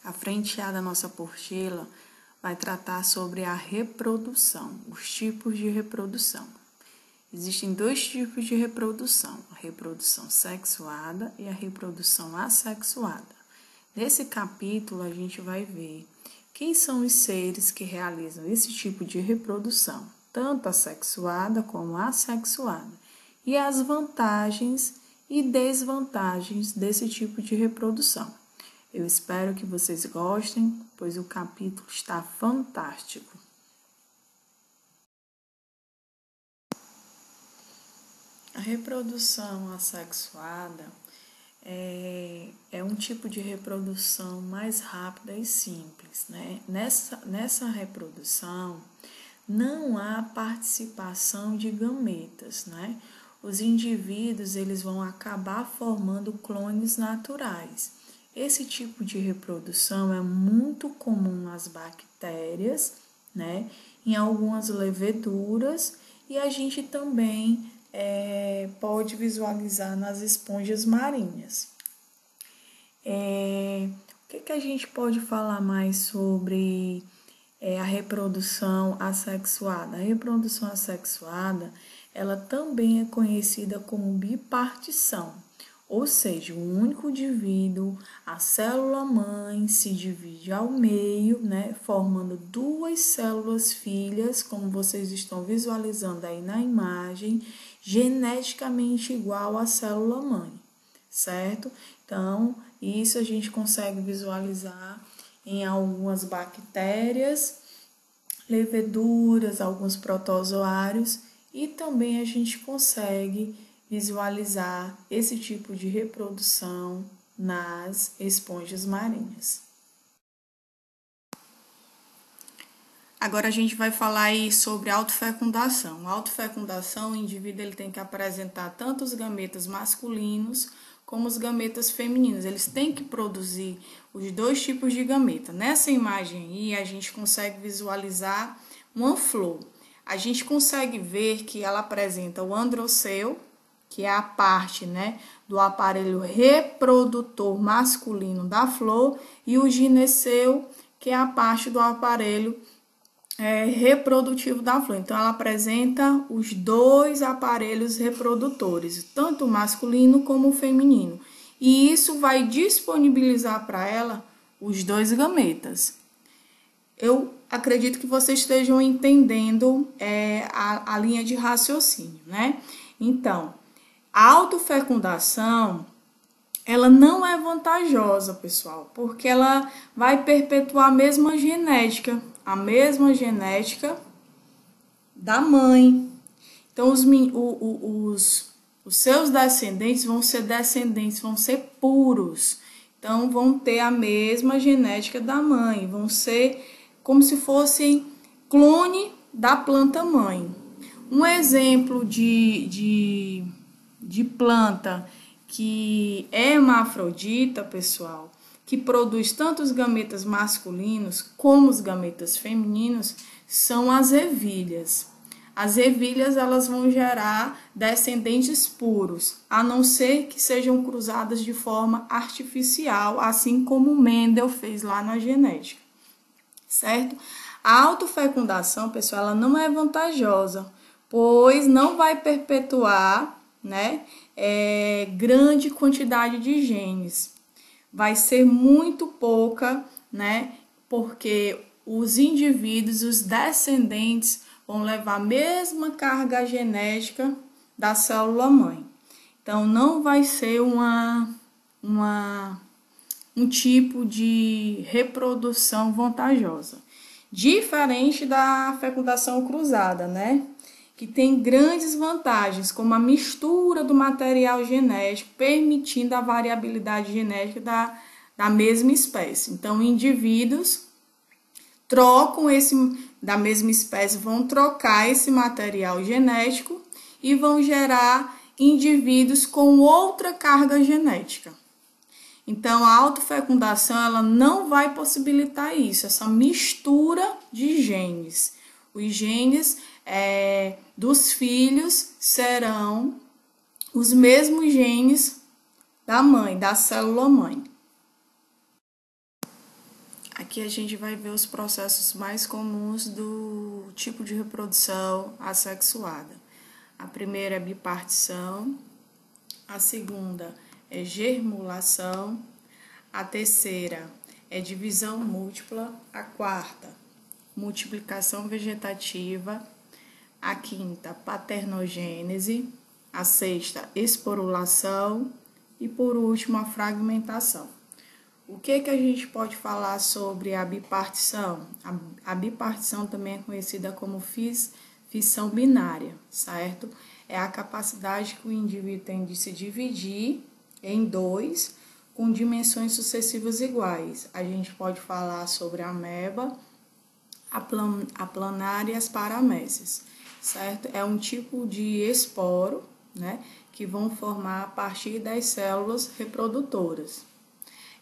A frente A da nossa apostila vai tratar sobre a reprodução, os tipos de reprodução. Existem dois tipos de reprodução, a reprodução sexuada e a reprodução assexuada. Nesse capítulo, a gente vai ver quem são os seres que realizam esse tipo de reprodução, tanto a sexuada como a assexuada, e as vantagens e desvantagens desse tipo de reprodução. Eu espero que vocês gostem, pois o capítulo está fantástico. A reprodução assexuada é um tipo de reprodução mais rápida e simples, né? Nessa reprodução não há participação de gametas, né? Os indivíduos eles vão acabar formando clones naturais. Esse tipo de reprodução é muito comum nas bactérias, né? Em algumas leveduras e a gente também pode visualizar nas esponjas marinhas. O que a gente pode falar mais sobre a reprodução assexuada? A reprodução assexuada, ela também é conhecida como bipartição, ou seja, um único indivíduo, a célula-mãe se divide ao meio, né, formando duas células filhas, como vocês estão visualizando aí na imagem, geneticamente igual à célula-mãe, certo? Então, isso a gente consegue visualizar em algumas bactérias, leveduras, alguns protozoários e também a gente consegue visualizar esse tipo de reprodução nas esponjas marinhas. Agora a gente vai falar aí sobre autofecundação. A autofecundação, o indivíduo ele tem que apresentar tanto os gametas masculinos como os gametas femininos. Eles têm que produzir os dois tipos de gameta. Nessa imagem aí a gente consegue visualizar uma flor. A gente consegue ver que ela apresenta o androceu, que é a parte, né, do aparelho reprodutor masculino da flor, e o gineceu, que é a parte do aparelho reprodutivo da flor. Então, ela apresenta os dois aparelhos reprodutores, tanto o masculino como o feminino. E isso vai disponibilizar para ela os dois gametas. Eu acredito que vocês estejam entendendo a linha de raciocínio, né? Então, a autofecundação, ela não é vantajosa, pessoal, porque ela vai perpetuar a mesma genética da mãe. Então, os seus descendentes vão ser puros. Então, vão ter a mesma genética da mãe, vão ser como se fossem clone da planta mãe. Um exemplo de planta que é hermafrodita, pessoal, que produz tanto os gametas masculinos como os gametas femininos, são as ervilhas. As ervilhas elas vão gerar descendentes puros, a não ser que sejam cruzadas de forma artificial, assim como Mendel fez lá na genética, certo? A autofecundação, pessoal, ela não é vantajosa, pois não vai perpetuar, né, grande quantidade de genes. Vai ser muito pouca, né, porque os indivíduos, os descendentes, vão levar a mesma carga genética da célula-mãe. Então, não vai ser um tipo de reprodução vantajosa. Diferente da fecundação cruzada, né? Que tem grandes vantagens, como a mistura do material genético, permitindo a variabilidade genética da mesma espécie. Então, indivíduos da mesma espécie vão trocar esse material genético e vão gerar indivíduos com outra carga genética. Então, a autofecundação ela não vai possibilitar isso, essa mistura de genes. Os genes dos filhos serão os mesmos genes da mãe, da célula-mãe. Aqui a gente vai ver os processos mais comuns do tipo de reprodução assexuada. A primeira é bipartição, a segunda é germulação, a terceira é divisão múltipla, a quarta, multiplicação vegetativa, a quinta, paternogênese, a sexta, esporulação e, por último, a fragmentação. O que a gente pode falar sobre a bipartição? A bipartição também é conhecida como fissão binária, certo? É a capacidade que o indivíduo tem de se dividir em dois com dimensões sucessivas iguais. A gente pode falar sobre a ameba, a planária e as paramécias, certo? É um tipo de esporo, né, que vão formar a partir das células reprodutoras.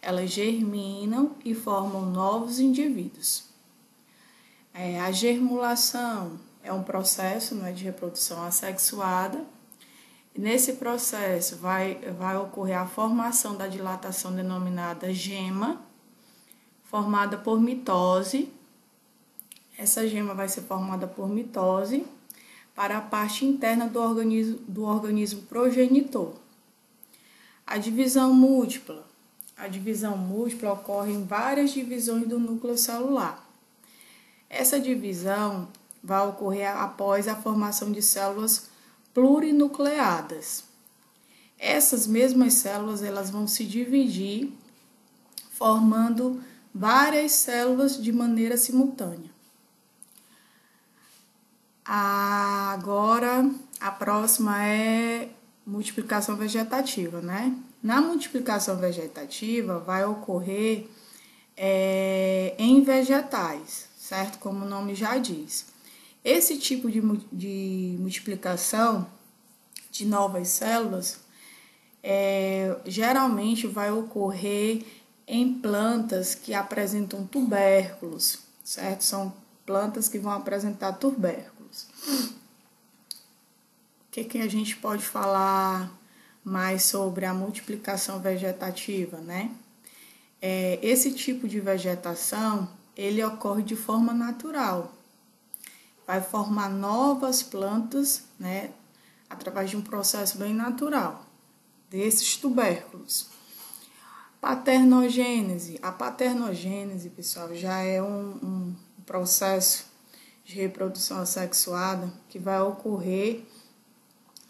Elas germinam e formam novos indivíduos. A germulação é um processo, né, de reprodução assexuada. Nesse processo vai ocorrer a formação da dilatação denominada gema, formada por mitose. Essa gema vai ser formada por mitose para a parte interna do organismo progenitor. A divisão múltipla. A divisão múltipla ocorre em várias divisões do núcleo celular. Essa divisão vai ocorrer após a formação de células plurinucleadas. Essas mesmas células elas vão se dividir, formando várias células de maneira simultânea. Agora, a próxima é multiplicação vegetativa, né? Na multiplicação vegetativa vai ocorrer em vegetais, certo? Como o nome já diz. Esse tipo de multiplicação de novas células geralmente vai ocorrer em plantas que apresentam tubérculos, certo? São plantas que vão apresentar tubérculos. O que a gente pode falar mais sobre a multiplicação vegetativa, né? Esse tipo de vegetação, ele ocorre de forma natural. Vai formar novas plantas, né, através de um processo bem natural, desses tubérculos. Paternogênese. A paternogênese, pessoal, já é um processo de reprodução assexuada que vai ocorrer,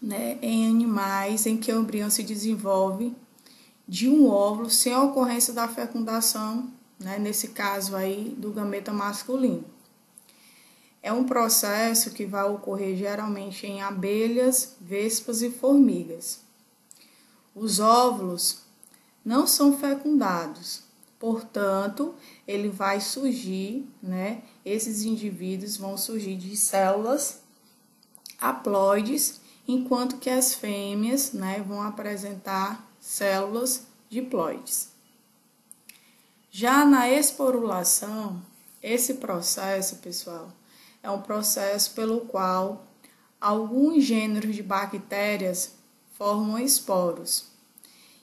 né, em animais em que o embrião se desenvolve de um óvulo sem a ocorrência da fecundação, né, nesse caso aí do gameta masculino. É um processo que vai ocorrer geralmente em abelhas, vespas e formigas. Os óvulos não são fecundados, portanto, ele vai surgir, né, esses indivíduos vão surgir de células haploides, enquanto que as fêmeas, né, vão apresentar células diploides. Já na esporulação, esse processo, pessoal, é um processo pelo qual alguns gêneros de bactérias formam esporos.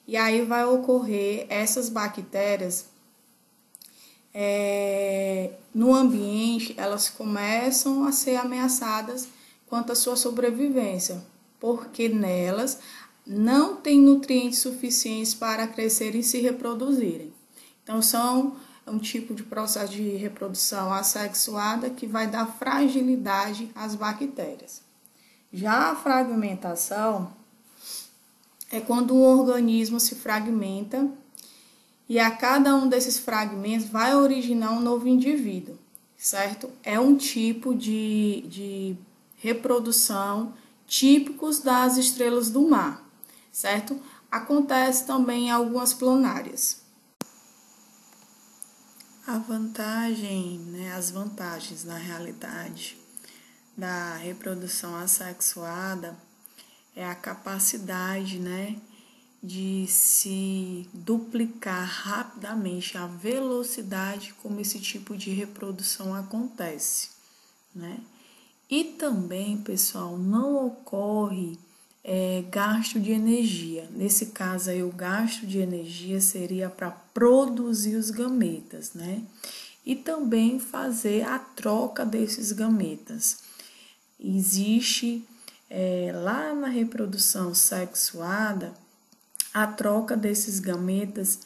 E aí vai ocorrer essas bactérias no ambiente, elas começam a ser ameaçadas quanto à sua sobrevivência, porque nelas não tem nutrientes suficientes para crescerem e se reproduzirem. Então, são um tipo de processo de reprodução assexuada que vai dar fragilidade às bactérias. Já a fragmentação é quando um organismo se fragmenta e a cada um desses fragmentos vai originar um novo indivíduo, certo? É um tipo de reprodução típicos das estrelas do mar, certo? Acontece também em algumas planárias. As vantagens na realidade da reprodução assexuada é a capacidade, né, de se duplicar rapidamente a velocidade como esse tipo de reprodução acontece, né? E também, pessoal, não ocorre gasto de energia. Nesse caso aí, o gasto de energia seria para produzir os gametas, né? E também fazer a troca desses gametas. Existe lá na reprodução sexuada, a troca desses gametas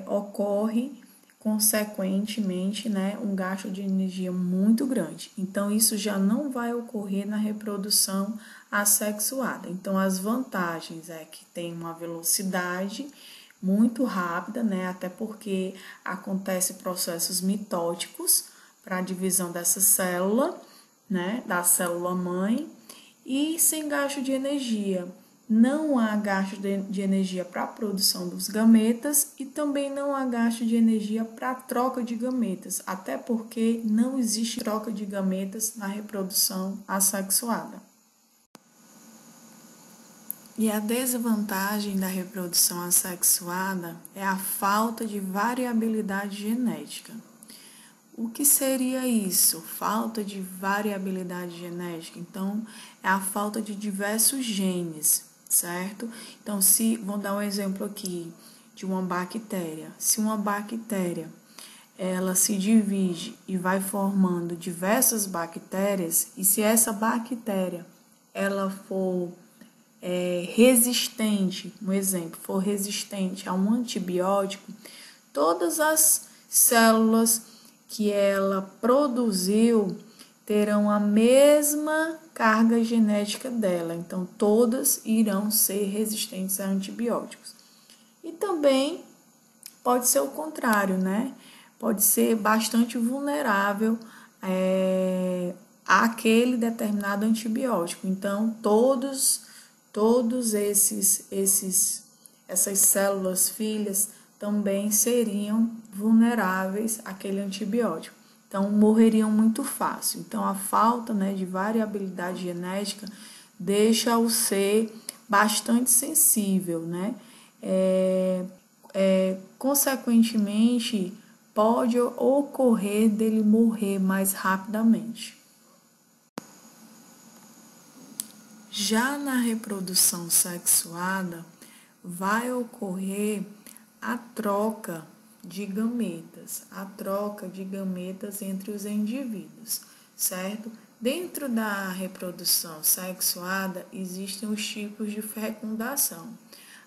ocorre consequentemente, né, um gasto de energia muito grande. Então, isso já não vai ocorrer na reprodução assexuada. Então, as vantagens é que tem uma velocidade muito rápida, né, até porque acontece processos mitóticos para a divisão dessa célula, né, da célula mãe, e sem gasto de energia. Não há gasto de energia para a produção dos gametas e também não há gasto de energia para a troca de gametas, até porque não existe troca de gametas na reprodução assexuada. E a desvantagem da reprodução assexuada é a falta de variabilidade genética. O que seria isso? Falta de variabilidade genética. Então, é a falta de diversos genes, certo? Então, vou dar um exemplo aqui de uma bactéria. Se uma bactéria ela se divide e vai formando diversas bactérias, e se essa bactéria ela for resistente, um exemplo, for resistente a um antibiótico, todas as células que ela produziu terão a mesma carga genética dela, então todas irão ser resistentes a antibióticos. E também pode ser o contrário, né? Pode ser bastante vulnerável àquele determinado antibiótico. Então, todos essas células filhas também seriam vulneráveis àquele antibiótico. Então, morreriam muito fácil. Então, a falta, né, de variabilidade genética deixa o ser bastante sensível, né? Consequentemente, pode ocorrer dele morrer mais rapidamente. Já na reprodução sexuada, vai ocorrer a troca de gametas entre os indivíduos, certo? Dentro da reprodução sexuada, existem os tipos de fecundação.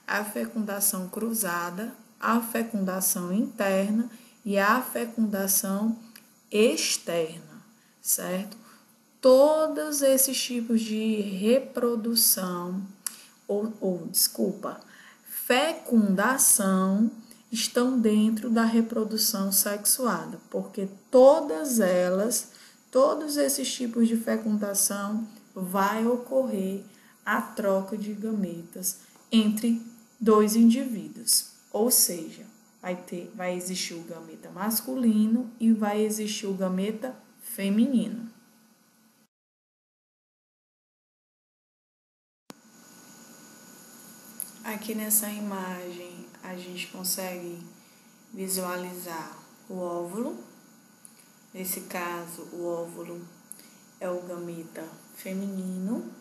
A fecundação cruzada, a fecundação interna e a fecundação externa, certo? Todos esses tipos de reprodução, fecundação, estão dentro da reprodução sexuada, porque todos esses tipos de fecundação vai ocorrer a troca de gametas entre dois indivíduos, ou seja, vai existir o gameta masculino e vai existir o gameta feminino. Aqui nessa imagem a gente consegue visualizar o óvulo. Nesse caso, o óvulo é o gameta feminino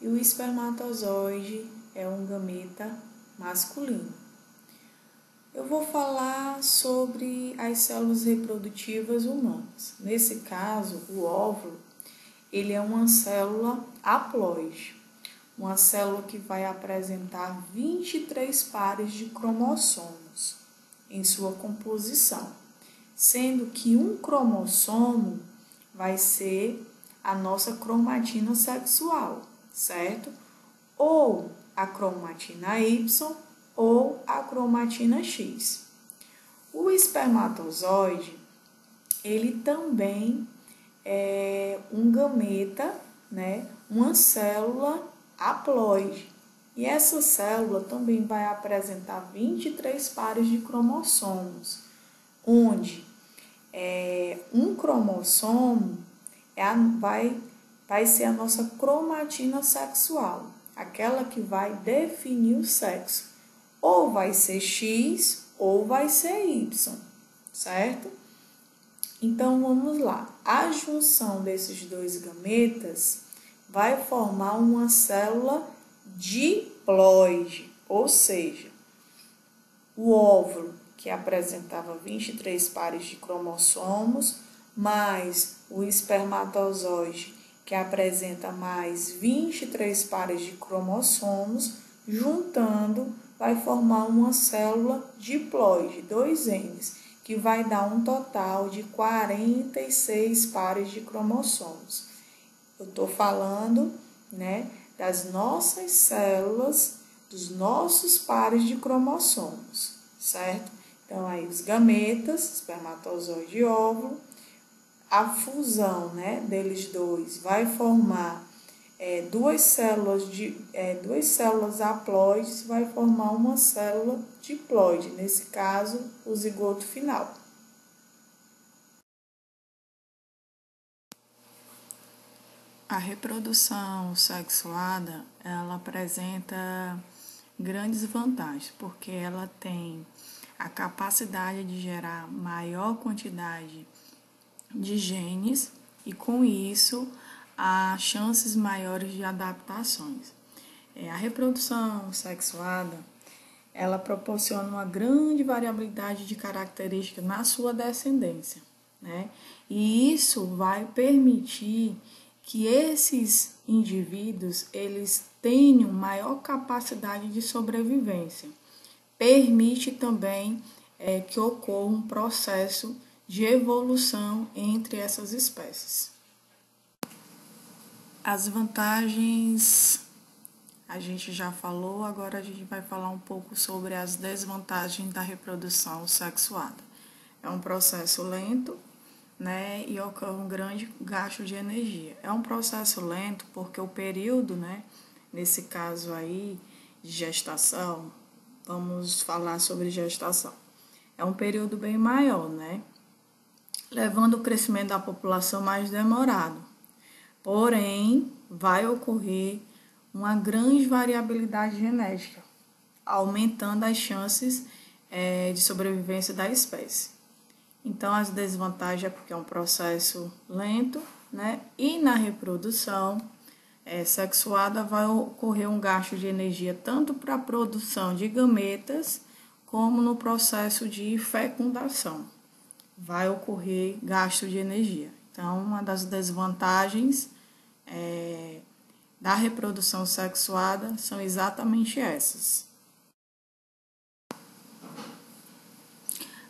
e o espermatozoide é um gameta masculino. Eu vou falar sobre as células reprodutivas humanas. Nesse caso, o óvulo, ele é uma célula haploide, uma célula que vai apresentar 23 pares de cromossomos em sua composição, sendo que um cromossomo vai ser a nossa cromatina sexual, certo? Ou a cromatina Y ou a cromatina X. O espermatozoide, ele também é um gameta, né? Uma célula haploide. E essa célula também vai apresentar 23 pares de cromossomos, onde um cromossomo vai ser a nossa cromatina sexual, aquela que vai definir o sexo. Ou vai ser X ou vai ser Y, certo? Então, vamos lá. A junção desses dois gametas vai formar uma célula diploide, ou seja, o óvulo que apresentava 23 pares de cromossomos, mais o espermatozoide que apresenta mais 23 pares de cromossomos, juntando vai formar uma célula diploide, 2 Ns, que vai dar um total de 46 pares de cromossomos. Eu estou falando, né, das nossas células, dos nossos pares de cromossomos, certo? Então, aí os gametas, espermatozoide e óvulo, a fusão, né, deles dois vai formar duas células haploides, vai formar uma célula diploide, nesse caso, o zigoto final. A reprodução sexuada, ela apresenta grandes vantagens, porque ela tem a capacidade de gerar maior quantidade de genes e, com isso, há chances maiores de adaptações. A reprodução sexuada, ela proporciona uma grande variabilidade de características na sua descendência, né? E isso vai permitir que esses indivíduos, eles tenham maior capacidade de sobrevivência. Permite também que ocorra um processo de evolução entre essas espécies. As vantagens a gente já falou, agora a gente vai falar um pouco sobre as desvantagens da reprodução sexuada. É um processo lento, né, e ocorre um grande gasto de energia. É um processo lento porque o período, né, nesse caso aí, de gestação, vamos falar sobre gestação, é um período bem maior, né, levando o crescimento da população mais demorado. Porém, vai ocorrer uma grande variabilidade genética, aumentando as chances de sobrevivência da espécie. Então, as desvantagens é porque é um processo lento, né? E na reprodução sexuada vai ocorrer um gasto de energia tanto para a produção de gametas, como no processo de fecundação. Vai ocorrer gasto de energia. Então, uma das desvantagens da reprodução sexuada são exatamente essas.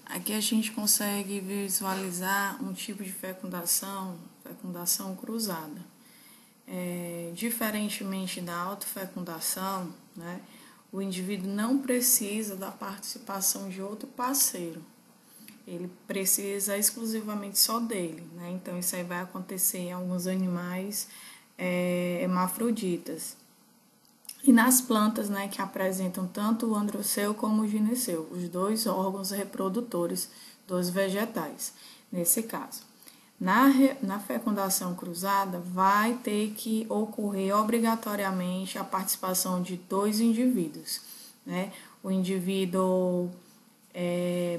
Aqui a gente consegue visualizar um tipo de fecundação cruzada. Diferentemente da autofecundação, né, o indivíduo não precisa da participação de outro parceiro. Ele precisa exclusivamente só dele, né? Então, isso aí vai acontecer em alguns animais hermafroditas. E nas plantas, né, que apresentam tanto o androceu como o gineceu, os dois órgãos reprodutores dos vegetais, nesse caso. Na fecundação cruzada, vai ter que ocorrer obrigatoriamente a participação de dois indivíduos, né? O indivíduo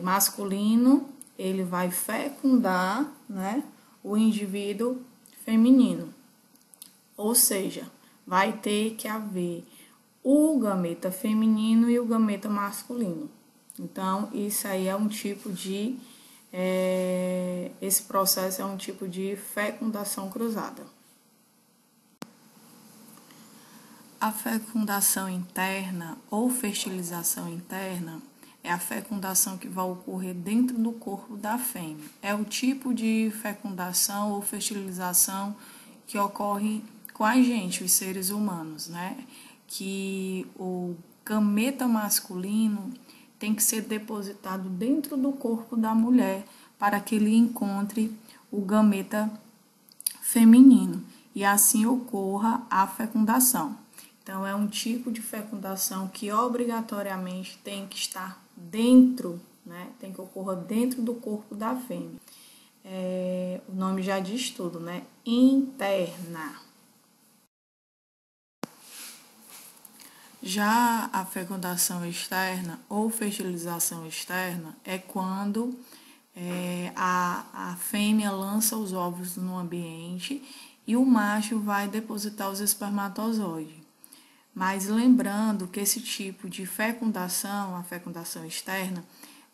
masculino, ele vai fecundar, né, o indivíduo feminino. Ou seja, vai ter que haver o gameta feminino e o gameta masculino. Então, isso aí é um tipo de... esse processo é um tipo de fecundação cruzada. A fecundação interna ou fertilização interna é a fecundação que vai ocorrer dentro do corpo da fêmea. É o tipo de fecundação ou fertilização que ocorre com a gente, os seres humanos, né? Que o gameta masculino tem que ser depositado dentro do corpo da mulher para que ele encontre o gameta feminino e assim ocorra a fecundação. Então, é um tipo de fecundação que obrigatoriamente tem que estar dentro, né? Tem que ocorrer dentro do corpo da fêmea. O nome já diz tudo, né? Interna. Já a fecundação externa ou fertilização externa é quando a fêmea lança os ovos no ambiente e o macho vai depositar os espermatozoides. Mas lembrando que esse tipo de fecundação, a fecundação externa,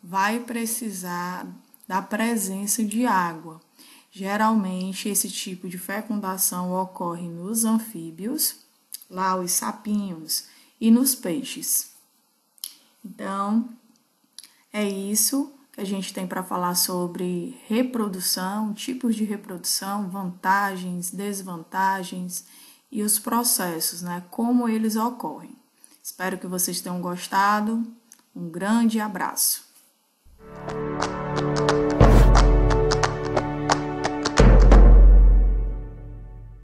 vai precisar da presença de água. Geralmente, esse tipo de fecundação ocorre nos anfíbios, lá os sapinhos, e nos peixes. Então, é isso que a gente tem para falar sobre reprodução, tipos de reprodução, vantagens, desvantagens e os processos, né? Como eles ocorrem. Espero que vocês tenham gostado. Um grande abraço.